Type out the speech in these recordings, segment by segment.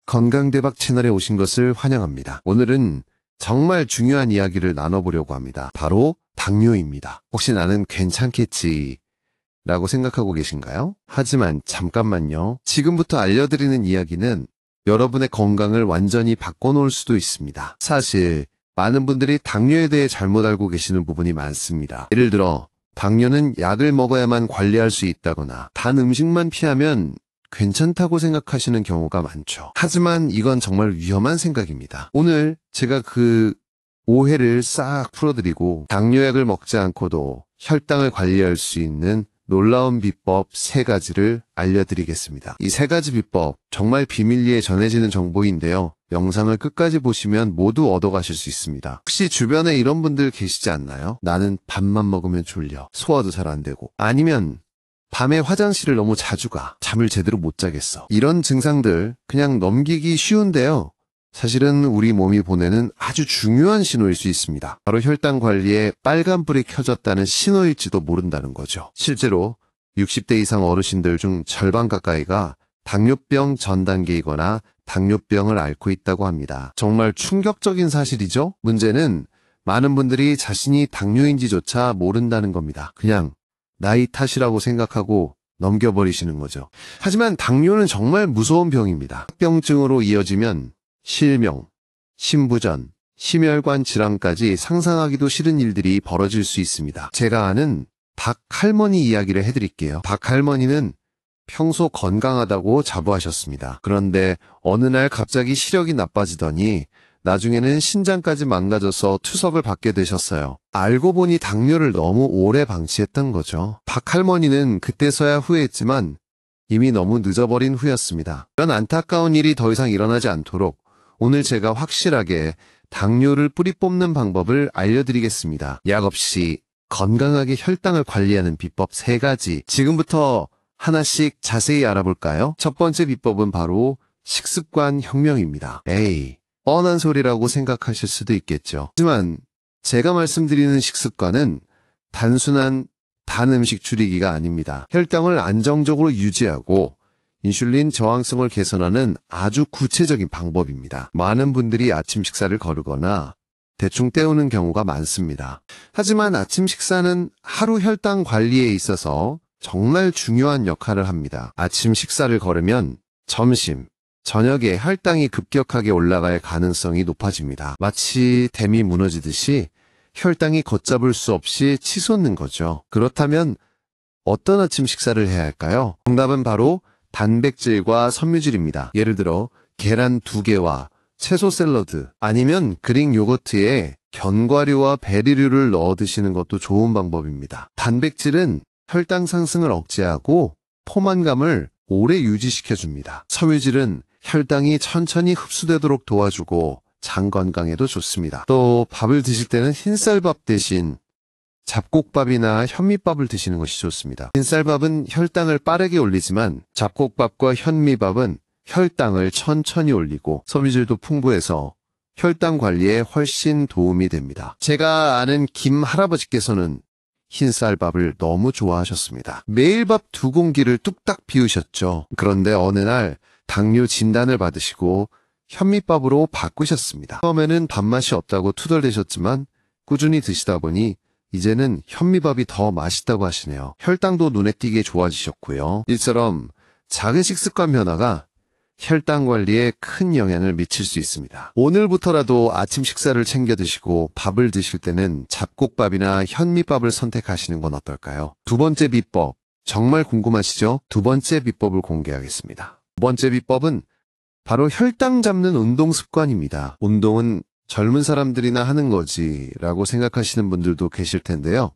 건강대박 채널에 오신 것을 환영합니다. 오늘은 정말 중요한 이야기를 나눠보려고 합니다. 바로 당뇨입니다. 혹시 나는 괜찮겠지 라고 생각하고 계신가요? 하지만 잠깐만요. 지금부터 알려드리는 이야기는 여러분의 건강을 완전히 바꿔놓을 수도 있습니다. 사실 많은 분들이 당뇨에 대해 잘못 알고 계시는 부분이 많습니다. 예를 들어 당뇨는 약을 먹어야만 관리할 수 있다거나 단 음식만 피하면 괜찮다고 생각하시는 경우가 많죠. 하지만 이건 정말 위험한 생각입니다. 오늘 제가 그 오해를 싹 풀어드리고 당뇨약을 먹지 않고도 혈당을 관리할 수 있는 놀라운 비법 3가지를 알려드리겠습니다. 이 3가지 비법 정말 비밀리에 전해지는 정보인데요. 영상을 끝까지 보시면 모두 얻어가실 수 있습니다. 혹시 주변에 이런 분들 계시지 않나요? 나는 밥만 먹으면 졸려. 소화도 잘 안 되고. 아니면 밤에 화장실을 너무 자주 가. 잠을 제대로 못 자겠어. 이런 증상들 그냥 넘기기 쉬운데요. 사실은 우리 몸이 보내는 아주 중요한 신호일 수 있습니다. 바로 혈당 관리에 빨간불이 켜졌다는 신호일지도 모른다는 거죠. 실제로 60대 이상 어르신들 중 절반 가까이가 당뇨병 전 단계이거나 당뇨병을 앓고 있다고 합니다. 정말 충격적인 사실이죠? 문제는 많은 분들이 자신이 당뇨인지조차 모른다는 겁니다. 그냥 나이 탓이라고 생각하고 넘겨버리시는 거죠. 하지만 당뇨는 정말 무서운 병입니다. 합병증으로 이어지면 실명, 심부전, 심혈관 질환까지 상상하기도 싫은 일들이 벌어질 수 있습니다. 제가 아는 박 할머니 이야기를 해드릴게요. 박 할머니는 평소 건강하다고 자부하셨습니다. 그런데 어느 날 갑자기 시력이 나빠지더니 나중에는 신장까지 망가져서 투석을 받게 되셨어요. 알고 보니 당뇨를 너무 오래 방치했던 거죠. 박 할머니는 그때서야 후회했지만 이미 너무 늦어버린 후였습니다. 이런 안타까운 일이 더 이상 일어나지 않도록 오늘 제가 확실하게 당뇨를 뿌리 뽑는 방법을 알려드리겠습니다. 약 없이 건강하게 혈당을 관리하는 비법 3가지. 지금부터 하나씩 자세히 알아볼까요? 첫 번째 비법은 바로 식습관 혁명입니다. 에이, 뻔한 소리라고 생각하실 수도 있겠죠. 하지만 제가 말씀드리는 식습관은 단순한 단 음식 줄이기가 아닙니다. 혈당을 안정적으로 유지하고 인슐린 저항성을 개선하는 아주 구체적인 방법입니다. 많은 분들이 아침 식사를 거르거나 대충 때우는 경우가 많습니다. 하지만 아침 식사는 하루 혈당 관리에 있어서 정말 중요한 역할을 합니다. 아침 식사를 거르면 점심, 저녁에 혈당이 급격하게 올라갈 가능성이 높아집니다. 마치 댐이 무너지듯이 혈당이 걷잡을 수 없이 치솟는 거죠. 그렇다면 어떤 아침 식사를 해야 할까요? 정답은 바로 단백질과 섬유질입니다. 예를 들어 계란 2개와 채소 샐러드 아니면 그릭 요거트에 견과류와 베리류를 넣어 드시는 것도 좋은 방법입니다. 단백질은 혈당 상승을 억제하고 포만감을 오래 유지시켜줍니다. 섬유질은 혈당이 천천히 흡수되도록 도와주고 장 건강에도 좋습니다. 또 밥을 드실 때는 흰쌀밥 대신 잡곡밥이나 현미밥을 드시는 것이 좋습니다. 흰쌀밥은 혈당을 빠르게 올리지만 잡곡밥과 현미밥은 혈당을 천천히 올리고 섬유질도 풍부해서 혈당 관리에 훨씬 도움이 됩니다. 제가 아는 김 할아버지께서는 흰쌀밥을 너무 좋아하셨습니다. 매일 밥 2공기를 뚝딱 비우셨죠. 그런데 어느 날 당뇨 진단을 받으시고 현미밥으로 바꾸셨습니다. 처음에는 밥맛이 없다고 투덜대셨지만 꾸준히 드시다 보니 이제는 현미밥이 더 맛있다고 하시네요. 혈당도 눈에 띄게 좋아지셨고요. 이처럼 작은 식습관 변화가 혈당 관리에 큰 영향을 미칠 수 있습니다. 오늘부터라도 아침 식사를 챙겨 드시고 밥을 드실 때는 잡곡밥이나 현미밥을 선택하시는 건 어떨까요? 2번째 비법, 정말 궁금하시죠? 2번째 비법을 공개하겠습니다. 2번째 비법은 바로 혈당 잡는 운동 습관입니다. 운동은 젊은 사람들이나 하는 거지 라고 생각하시는 분들도 계실 텐데요.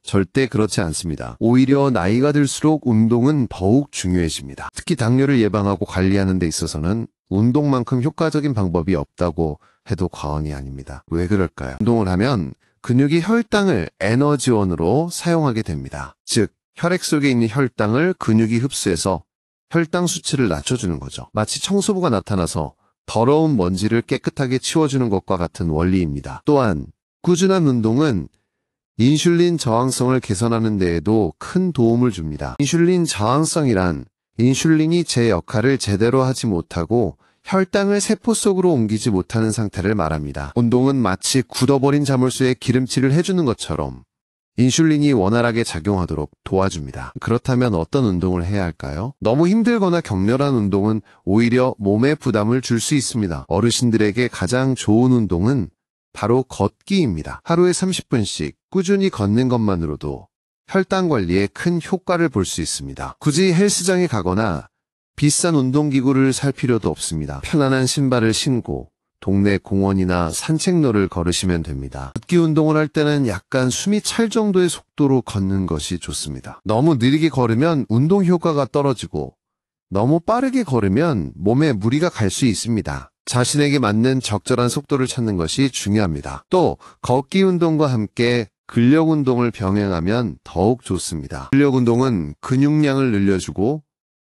절대 그렇지 않습니다. 오히려 나이가 들수록 운동은 더욱 중요해집니다. 특히 당뇨를 예방하고 관리하는 데 있어서는 운동만큼 효과적인 방법이 없다고 해도 과언이 아닙니다. 왜 그럴까요? 운동을 하면 근육이 혈당을 에너지원으로 사용하게 됩니다. 즉, 혈액 속에 있는 혈당을 근육이 흡수해서 혈당 수치를 낮춰주는 거죠. 마치 청소부가 나타나서 더러운 먼지를 깨끗하게 치워주는 것과 같은 원리입니다. 또한 꾸준한 운동은 인슐린 저항성을 개선하는 데에도 큰 도움을 줍니다. 인슐린 저항성이란 인슐린이 제 역할을 제대로 하지 못하고 혈당을 세포 속으로 옮기지 못하는 상태를 말합니다. 운동은 마치 굳어버린 자물쇠에 기름칠을 해주는 것처럼 인슐린이 원활하게 작용하도록 도와줍니다. 그렇다면 어떤 운동을 해야 할까요? 너무 힘들거나 격렬한 운동은 오히려 몸에 부담을 줄 수 있습니다. 어르신들에게 가장 좋은 운동은 바로 걷기입니다. 하루에 30분씩 꾸준히 걷는 것만으로도 혈당 관리에 큰 효과를 볼 수 있습니다. 굳이 헬스장에 가거나 비싼 운동기구를 살 필요도 없습니다. 편안한 신발을 신고 동네 공원이나 산책로를 걸으시면 됩니다. 걷기 운동을 할 때는 약간 숨이 찰 정도의 속도로 걷는 것이 좋습니다. 너무 느리게 걸으면 운동 효과가 떨어지고 너무 빠르게 걸으면 몸에 무리가 갈 수 있습니다. 자신에게 맞는 적절한 속도를 찾는 것이 중요합니다. 또 걷기 운동과 함께 근력 운동을 병행하면 더욱 좋습니다. 근력 운동은 근육량을 늘려주고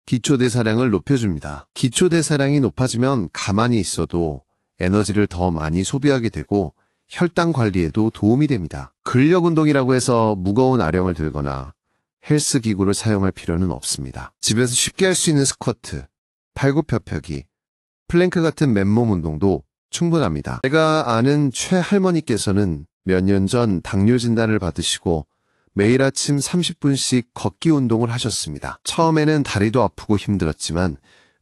기초대사량을 높여줍니다. 기초대사량이 높아지면 가만히 있어도 에너지를 더 많이 소비하게 되고 혈당 관리에도 도움이 됩니다. 근력 운동이라고 해서 무거운 아령을 들거나 헬스 기구를 사용할 필요는 없습니다. 집에서 쉽게 할 수 있는 스쿼트, 팔굽혀펴기, 플랭크 같은 맨몸 운동도 충분합니다. 제가 아는 최할머니께서는 몇 년 전 당뇨 진단을 받으시고 매일 아침 30분씩 걷기 운동을 하셨습니다. 처음에는 다리도 아프고 힘들었지만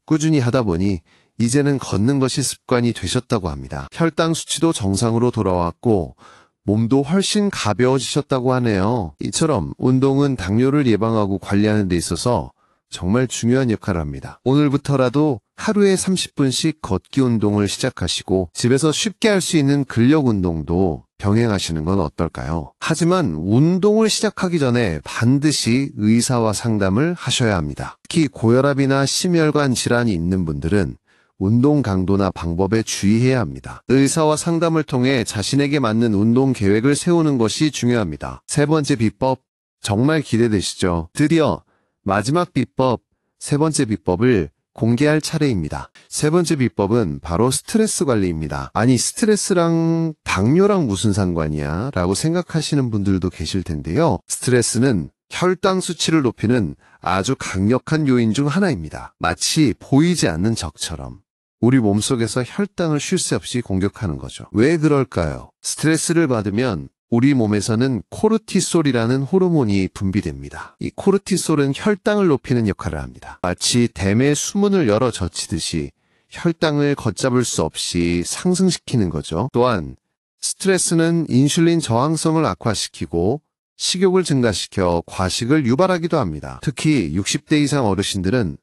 꾸준히 하다 보니 이제는 걷는 것이 습관이 되셨다고 합니다. 혈당 수치도 정상으로 돌아왔고 몸도 훨씬 가벼워지셨다고 하네요. 이처럼 운동은 당뇨를 예방하고 관리하는 데 있어서 정말 중요한 역할을 합니다. 오늘부터라도 하루에 30분씩 걷기 운동을 시작하시고 집에서 쉽게 할 수 있는 근력 운동도 병행하시는 건 어떨까요? 하지만 운동을 시작하기 전에 반드시 의사와 상담을 하셔야 합니다. 특히 고혈압이나 심혈관 질환이 있는 분들은 운동 강도나 방법에 주의해야 합니다. 의사와 상담을 통해 자신에게 맞는 운동 계획을 세우는 것이 중요합니다. 세 번째 비법, 정말 기대되시죠? 드디어 마지막 비법, 세 번째 비법을 공개할 차례입니다. 세 번째 비법은 바로 스트레스 관리입니다. 아니, 스트레스랑 당뇨랑 무슨 상관이야? 라고 생각하시는 분들도 계실 텐데요. 스트레스는 혈당 수치를 높이는 아주 강력한 요인 중 하나입니다. 마치 보이지 않는 적처럼 우리 몸속에서 혈당을 쉴 새 없이 공격하는 거죠. 왜 그럴까요? 스트레스를 받으면 우리 몸에서는 코르티솔이라는 호르몬이 분비됩니다. 이 코르티솔은 혈당을 높이는 역할을 합니다. 마치 댐의 수문을 열어 젖히듯이 혈당을 걷잡을 수 없이 상승시키는 거죠. 또한 스트레스는 인슐린 저항성을 악화시키고 식욕을 증가시켜 과식을 유발하기도 합니다. 특히 60대 이상 어르신들은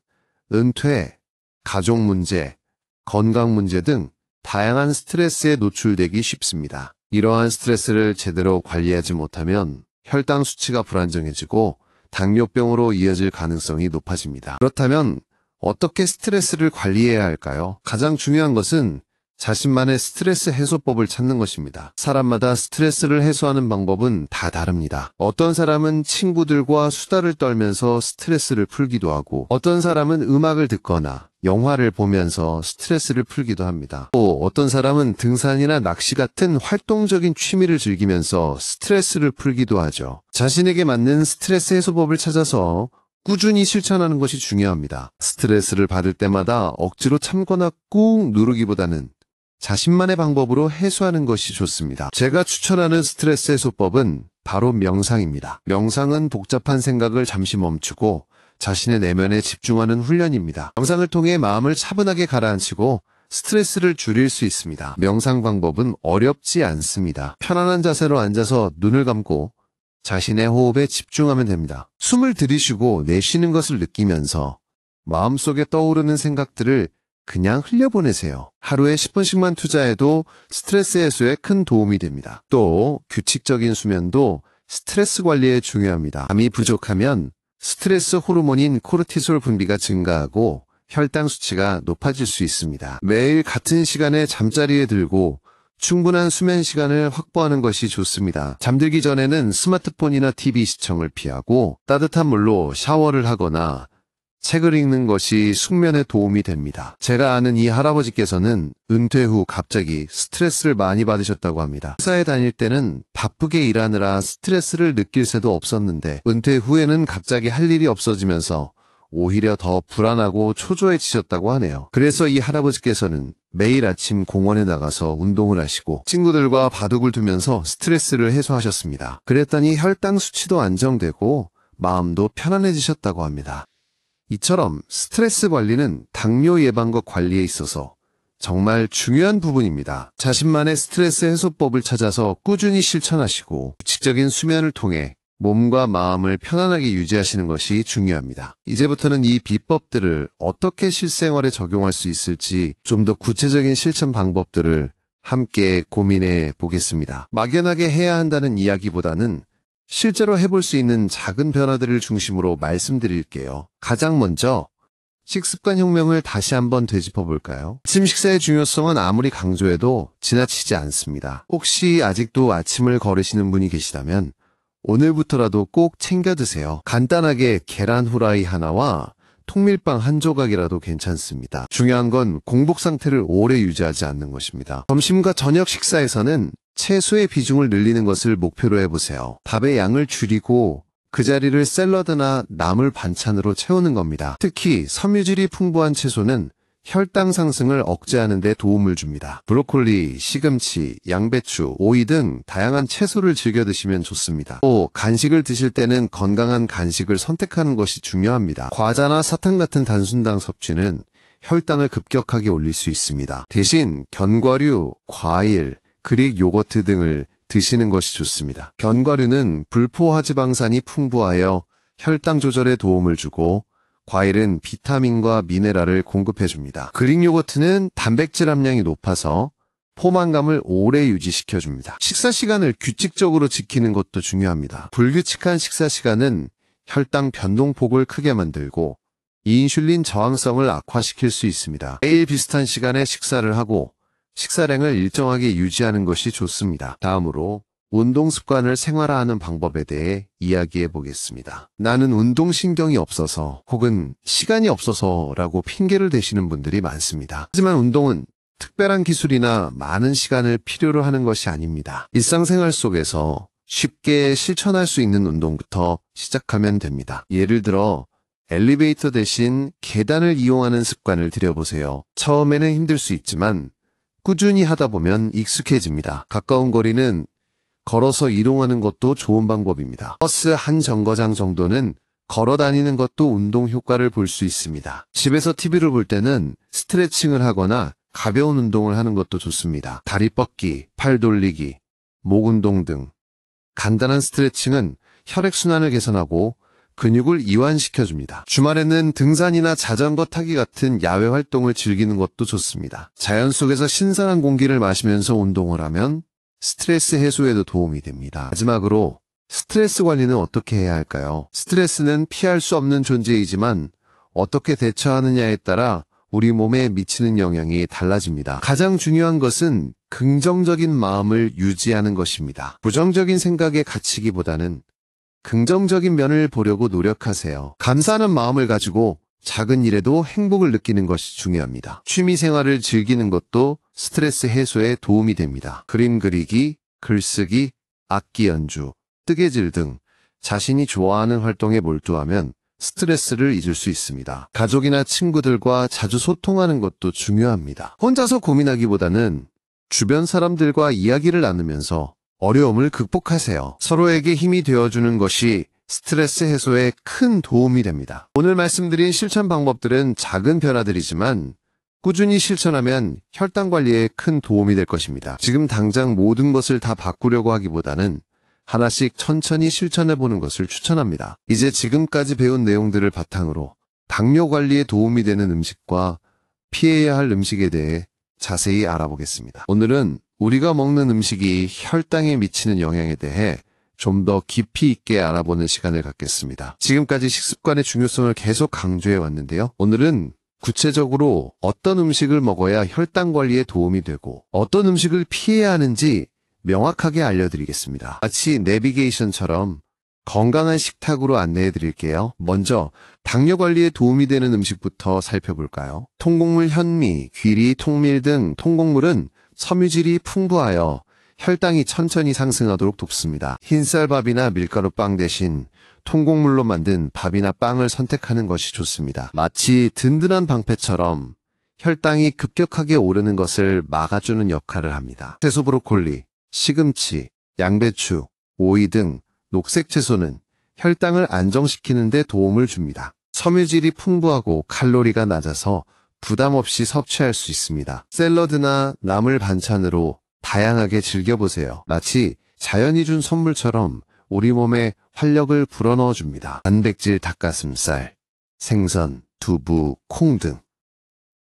은퇴, 가족 문제, 건강 문제 등 다양한 스트레스에 노출되기 쉽습니다. 이러한 스트레스를 제대로 관리하지 못하면 혈당 수치가 불안정해지고 당뇨병으로 이어질 가능성이 높아집니다. 그렇다면 어떻게 스트레스를 관리해야 할까요? 가장 중요한 것은 자신만의 스트레스 해소법을 찾는 것입니다. 사람마다 스트레스를 해소하는 방법은 다 다릅니다. 어떤 사람은 친구들과 수다를 떨면서 스트레스를 풀기도 하고 어떤 사람은 음악을 듣거나 영화를 보면서 스트레스를 풀기도 합니다. 또 어떤 사람은 등산이나 낚시 같은 활동적인 취미를 즐기면서 스트레스를 풀기도 하죠. 자신에게 맞는 스트레스 해소법을 찾아서 꾸준히 실천하는 것이 중요합니다. 스트레스를 받을 때마다 억지로 참거나 꾹 누르기보다는 자신만의 방법으로 해소하는 것이 좋습니다. 제가 추천하는 스트레스 해소법은 바로 명상입니다. 명상은 복잡한 생각을 잠시 멈추고 자신의 내면에 집중하는 훈련입니다. 명상을 통해 마음을 차분하게 가라앉히고 스트레스를 줄일 수 있습니다. 명상 방법은 어렵지 않습니다. 편안한 자세로 앉아서 눈을 감고 자신의 호흡에 집중하면 됩니다. 숨을 들이쉬고 내쉬는 것을 느끼면서 마음속에 떠오르는 생각들을 그냥 흘려보내세요. 하루에 10분씩만 투자해도 스트레스 해소에 큰 도움이 됩니다. 또 규칙적인 수면도 스트레스 관리에 중요합니다. 잠이 부족하면 스트레스 호르몬인 코르티솔 분비가 증가하고 혈당 수치가 높아질 수 있습니다. 매일 같은 시간에 잠자리에 들고 충분한 수면 시간을 확보하는 것이 좋습니다. 잠들기 전에는 스마트폰이나 TV 시청을 피하고 따뜻한 물로 샤워를 하거나 책을 읽는 것이 숙면에 도움이 됩니다. 제가 아는 이 할아버지께서는 은퇴 후 갑자기 스트레스를 많이 받으셨다고 합니다. 회사에 다닐 때는 바쁘게 일하느라 스트레스를 느낄 새도 없었는데 은퇴 후에는 갑자기 할 일이 없어지면서 오히려 더 불안하고 초조해지셨다고 하네요. 그래서 이 할아버지께서는 매일 아침 공원에 나가서 운동을 하시고 친구들과 바둑을 두면서 스트레스를 해소하셨습니다. 그랬더니 혈당 수치도 안정되고 마음도 편안해지셨다고 합니다. 이처럼 스트레스 관리는 당뇨 예방과 관리에 있어서 정말 중요한 부분입니다. 자신만의 스트레스 해소법을 찾아서 꾸준히 실천하시고 규칙적인 수면을 통해 몸과 마음을 편안하게 유지하시는 것이 중요합니다. 이제부터는 이 비법들을 어떻게 실생활에 적용할 수 있을지 좀 더 구체적인 실천 방법들을 함께 고민해 보겠습니다. 막연하게 해야 한다는 이야기보다는 실제로 해볼 수 있는 작은 변화들을 중심으로 말씀드릴게요. 가장 먼저 식습관 혁명을 다시 한번 되짚어 볼까요? 아침 식사의 중요성은 아무리 강조해도 지나치지 않습니다. 혹시 아직도 아침을 거르시는 분이 계시다면 오늘부터라도 꼭 챙겨 드세요. 간단하게 계란 후라이 하나와 통밀빵 한 조각이라도 괜찮습니다. 중요한 건 공복 상태를 오래 유지하지 않는 것입니다. 점심과 저녁 식사에서는 채소의 비중을 늘리는 것을 목표로 해보세요. 밥의 양을 줄이고 그 자리를 샐러드나 나물 반찬으로 채우는 겁니다. 특히 섬유질이 풍부한 채소는 혈당 상승을 억제하는 데 도움을 줍니다. 브로콜리, 시금치, 양배추, 오이 등 다양한 채소를 즐겨 드시면 좋습니다. 또 간식을 드실 때는 건강한 간식을 선택하는 것이 중요합니다. 과자나 사탕 같은 단순당 섭취는 혈당을 급격하게 올릴 수 있습니다. 대신 견과류, 과일, 그릭 요거트 등을 드시는 것이 좋습니다. 견과류는 불포화지방산이 풍부하여 혈당 조절에 도움을 주고 과일은 비타민과 미네랄을 공급해줍니다. 그릭 요거트는 단백질 함량이 높아서 포만감을 오래 유지시켜줍니다. 식사 시간을 규칙적으로 지키는 것도 중요합니다. 불규칙한 식사 시간은 혈당 변동폭을 크게 만들고 인슐린 저항성을 악화시킬 수 있습니다. 매일 비슷한 시간에 식사를 하고 식사량을 일정하게 유지하는 것이 좋습니다. 다음으로 운동 습관을 생활화하는 방법에 대해 이야기해 보겠습니다. 나는 운동신경이 없어서 혹은 시간이 없어서라고 핑계를 대시는 분들이 많습니다. 하지만 운동은 특별한 기술이나 많은 시간을 필요로 하는 것이 아닙니다. 일상생활 속에서 쉽게 실천할 수 있는 운동부터 시작하면 됩니다. 예를 들어 엘리베이터 대신 계단을 이용하는 습관을 들여보세요. 처음에는 힘들 수 있지만 꾸준히 하다 보면 익숙해집니다. 가까운 거리는 걸어서 이동하는 것도 좋은 방법입니다. 버스 한 정거장 정도는 걸어 다니는 것도 운동 효과를 볼 수 있습니다. 집에서 TV를 볼 때는 스트레칭을 하거나 가벼운 운동을 하는 것도 좋습니다. 다리 뻗기, 팔 돌리기, 목 운동 등 간단한 스트레칭은 혈액순환을 개선하고 근육을 이완시켜줍니다. 주말에는 등산이나 자전거 타기 같은 야외 활동을 즐기는 것도 좋습니다. 자연 속에서 신선한 공기를 마시면서 운동을 하면 스트레스 해소에도 도움이 됩니다. 마지막으로 스트레스 관리는 어떻게 해야 할까요? 스트레스는 피할 수 없는 존재이지만 어떻게 대처하느냐에 따라 우리 몸에 미치는 영향이 달라집니다. 가장 중요한 것은 긍정적인 마음을 유지하는 것입니다. 부정적인 생각에 갇히기보다는 긍정적인 면을 보려고 노력하세요. 감사하는 마음을 가지고 작은 일에도 행복을 느끼는 것이 중요합니다. 취미 생활을 즐기는 것도 스트레스 해소에 도움이 됩니다. 그림 그리기, 글쓰기, 악기 연주, 뜨개질 등 자신이 좋아하는 활동에 몰두하면 스트레스를 잊을 수 있습니다. 가족이나 친구들과 자주 소통하는 것도 중요합니다. 혼자서 고민하기보다는 주변 사람들과 이야기를 나누면서 어려움을 극복하세요. 서로에게 힘이 되어주는 것이 스트레스 해소에 큰 도움이 됩니다. 오늘 말씀드린 실천 방법들은 작은 변화들이지만 꾸준히 실천하면 혈당 관리에 큰 도움이 될 것입니다. 지금 당장 모든 것을 다 바꾸려고 하기보다는 하나씩 천천히 실천해보는 것을 추천합니다. 이제 지금까지 배운 내용들을 바탕으로 당뇨 관리에 도움이 되는 음식과 피해야 할 음식에 대해 자세히 알아보겠습니다. 오늘은 우리가 먹는 음식이 혈당에 미치는 영향에 대해 좀 더 깊이 있게 알아보는 시간을 갖겠습니다. 지금까지 식습관의 중요성을 계속 강조해 왔는데요. 오늘은 구체적으로 어떤 음식을 먹어야 혈당 관리에 도움이 되고 어떤 음식을 피해야 하는지 명확하게 알려드리겠습니다. 마치 내비게이션처럼 건강한 식탁으로 안내해 드릴게요. 먼저 당뇨 관리에 도움이 되는 음식부터 살펴볼까요? 통곡물 현미, 귀리, 통밀 등 통곡물은 섬유질이 풍부하여 혈당이 천천히 상승하도록 돕습니다. 흰쌀밥이나 밀가루빵 대신 통곡물로 만든 밥이나 빵을 선택하는 것이 좋습니다. 마치 든든한 방패처럼 혈당이 급격하게 오르는 것을 막아주는 역할을 합니다. 채소 브로콜리, 시금치, 양배추, 오이 등 녹색 채소는 혈당을 안정시키는 데 도움을 줍니다. 섬유질이 풍부하고 칼로리가 낮아서 부담 없이 섭취할 수 있습니다. 샐러드나 나물 반찬으로 다양하게 즐겨보세요. 마치 자연이 준 선물처럼 우리 몸에 활력을 불어넣어 줍니다. 단백질 닭가슴살, 생선, 두부, 콩 등.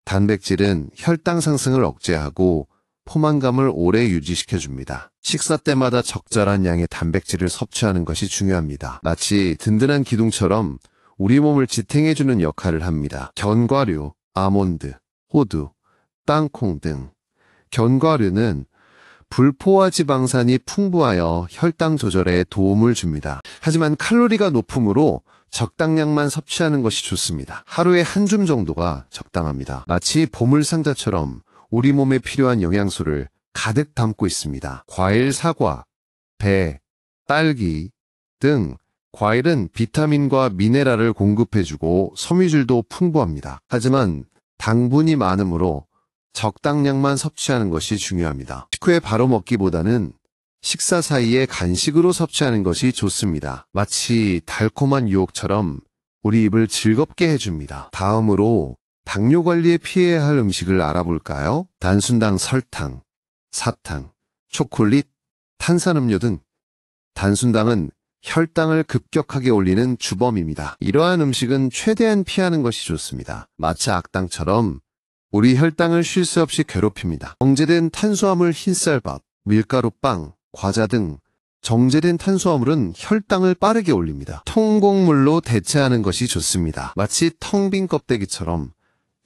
단백질은 혈당 상승을 억제하고 포만감을 오래 유지시켜줍니다. 식사 때마다 적절한 양의 단백질을 섭취하는 것이 중요합니다. 마치 든든한 기둥처럼 우리 몸을 지탱해주는 역할을 합니다. 견과류, 아몬드, 호두, 땅콩 등. 견과류는 불포화 지방산이 풍부하여 혈당 조절에 도움을 줍니다. 하지만 칼로리가 높으므로 적당량만 섭취하는 것이 좋습니다. 하루에 한 줌 정도가 적당합니다. 마치 보물상자처럼 우리 몸에 필요한 영양소를 가득 담고 있습니다. 과일, 사과, 배, 딸기 등 과일은 비타민과 미네랄을 공급해주고 섬유질도 풍부합니다. 하지만 당분이 많으므로 적당량만 섭취하는 것이 중요합니다. 식후에 바로 먹기보다는 식사 사이에 간식으로 섭취하는 것이 좋습니다. 마치 달콤한 유혹처럼 우리 입을 즐겁게 해줍니다. 다음으로 당뇨 관리에 피해야 할 음식을 알아볼까요? 단순당 설탕, 사탕, 초콜릿, 탄산음료 등. 단순당은 혈당을 급격하게 올리는 주범입니다. 이러한 음식은 최대한 피하는 것이 좋습니다. 마치 악당처럼 우리 혈당을 쉴 새 없이 괴롭힙니다. 정제된 탄수화물 흰쌀밥, 밀가루빵, 과자 등 정제된 탄수화물은 혈당을 빠르게 올립니다. 통곡물로 대체하는 것이 좋습니다. 마치 텅 빈 껍데기처럼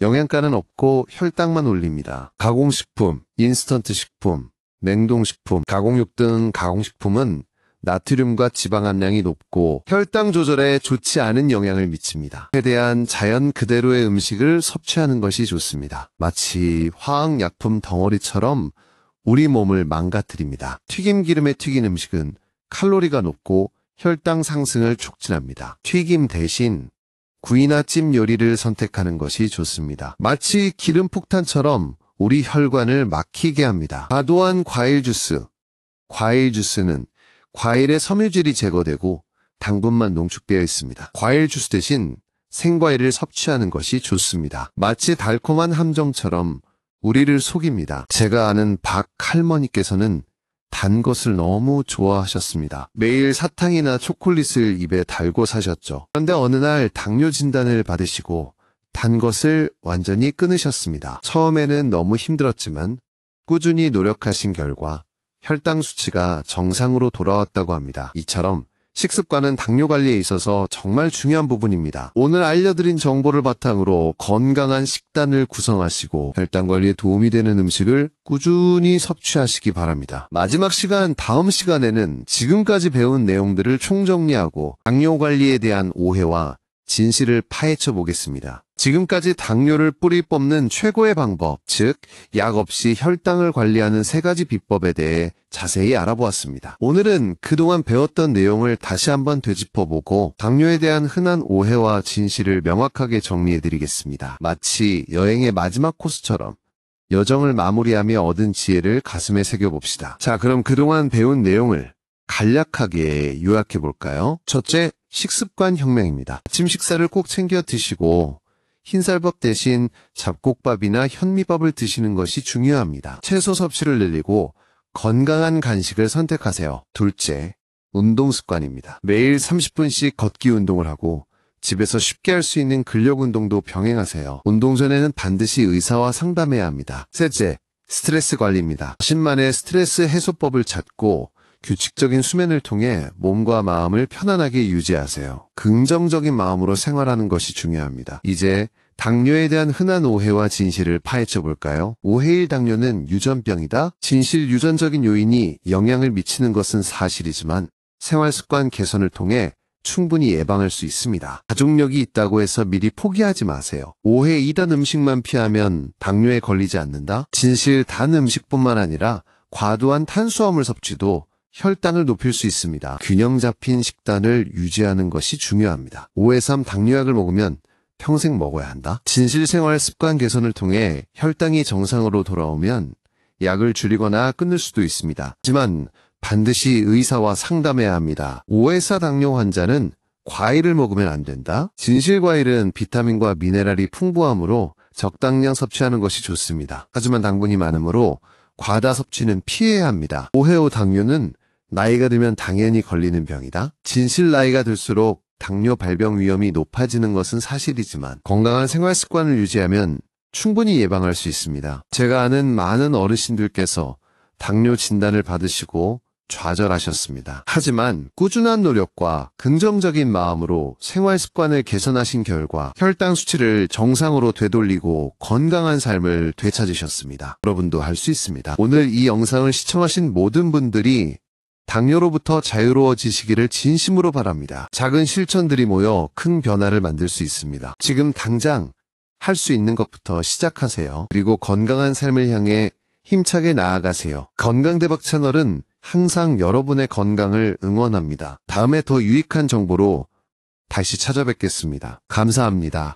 영양가는 없고 혈당만 올립니다. 가공식품, 인스턴트 식품, 냉동식품, 가공육 등 가공식품은 나트륨과 지방 함량이 높고 혈당 조절에 좋지 않은 영향을 미칩니다. 최대한 자연 그대로의 음식을 섭취하는 것이 좋습니다. 마치 화학약품 덩어리처럼 우리 몸을 망가뜨립니다. 튀김 기름에 튀긴 음식은 칼로리가 높고 혈당 상승을 촉진합니다. 튀김 대신 구이나 찜 요리를 선택하는 것이 좋습니다. 마치 기름 폭탄처럼 우리 혈관을 막히게 합니다. 과도한 과일 주스. 과일 주스는 과일의 섬유질이 제거되고 당분만 농축되어 있습니다. 과일 주스 대신 생과일을 섭취하는 것이 좋습니다. 마치 달콤한 함정처럼 우리를 속입니다. 제가 아는 박 할머니께서는 단 것을 너무 좋아하셨습니다. 매일 사탕이나 초콜릿을 입에 달고 사셨죠. 그런데 어느 날 당뇨 진단을 받으시고 단 것을 완전히 끊으셨습니다. 처음에는 너무 힘들었지만 꾸준히 노력하신 결과 혈당 수치가 정상으로 돌아왔다고 합니다. 이처럼 식습관은 당뇨 관리에 있어서 정말 중요한 부분입니다. 오늘 알려드린 정보를 바탕으로 건강한 식단을 구성하시고 혈당 관리에 도움이 되는 음식을 꾸준히 섭취하시기 바랍니다. 마지막 시간, 다음 시간에는 지금까지 배운 내용들을 총정리하고 당뇨 관리에 대한 오해와 진실을 파헤쳐 보겠습니다. 지금까지 당뇨를 뿌리 뽑는 최고의 방법, 즉 약 없이 혈당을 관리하는 3가지 비법에 대해 자세히 알아보았습니다. 오늘은 그동안 배웠던 내용을 다시 한번 되짚어보고 당뇨에 대한 흔한 오해와 진실을 명확하게 정리해드리겠습니다. 마치 여행의 마지막 코스처럼 여정을 마무리하며 얻은 지혜를 가슴에 새겨봅시다. 자, 그럼 그동안 배운 내용을 간략하게 요약해볼까요? 첫째, 식습관 혁명입니다. 아침 식사를 꼭 챙겨 드시고 흰쌀밥 대신 잡곡밥이나 현미밥을 드시는 것이 중요합니다. 채소 섭취를 늘리고 건강한 간식을 선택하세요. 둘째, 운동 습관입니다. 매일 30분씩 걷기 운동을 하고 집에서 쉽게 할 수 있는 근력 운동도 병행하세요. 운동 전에는 반드시 의사와 상담해야 합니다. 셋째, 스트레스 관리입니다. 자신만의 스트레스 해소법을 찾고 규칙적인 수면을 통해 몸과 마음을 편안하게 유지하세요. 긍정적인 마음으로 생활하는 것이 중요합니다. 이제 당뇨에 대한 흔한 오해와 진실을 파헤쳐 볼까요? 오해일 당뇨는 유전병이다. 진실 유전적인 요인이 영향을 미치는 것은 사실이지만 생활습관 개선을 통해 충분히 예방할 수 있습니다. 가족력이 있다고 해서 미리 포기하지 마세요. 오해 2단 음식만 피하면 당뇨에 걸리지 않는다? 진실 단 음식뿐만 아니라 과도한 탄수화물 섭취도 혈당을 높일 수 있습니다. 균형 잡힌 식단을 유지하는 것이 중요합니다. 5-3 당뇨약을 먹으면 평생 먹어야 한다. 진실생활 습관 개선을 통해 혈당이 정상으로 돌아오면 약을 줄이거나 끊을 수도 있습니다. 하지만 반드시 의사와 상담해야 합니다. 5-4 당뇨 환자는 과일을 먹으면 안 된다. 진실과일은 비타민과 미네랄이 풍부하므로 적당량 섭취하는 것이 좋습니다. 하지만 당분이 많으므로 과다 섭취는 피해야 합니다. 5-5 당뇨는 나이가 들면 당연히 걸리는 병이다. 진실 나이가 들수록 당뇨 발병 위험이 높아지는 것은 사실이지만 건강한 생활 습관을 유지하면 충분히 예방할 수 있습니다. 제가 아는 많은 어르신들께서 당뇨 진단을 받으시고 좌절하셨습니다. 하지만 꾸준한 노력과 긍정적인 마음으로 생활 습관을 개선하신 결과 혈당 수치를 정상으로 되돌리고 건강한 삶을 되찾으셨습니다. 여러분도 할 수 있습니다. 오늘 이 영상을 시청하신 모든 분들이 당뇨로부터 자유로워지시기를 진심으로 바랍니다. 작은 실천들이 모여 큰 변화를 만들 수 있습니다. 지금 당장 할 수 있는 것부터 시작하세요. 그리고 건강한 삶을 향해 힘차게 나아가세요. 건강대박 채널은 항상 여러분의 건강을 응원합니다. 다음에 더 유익한 정보로 다시 찾아뵙겠습니다. 감사합니다.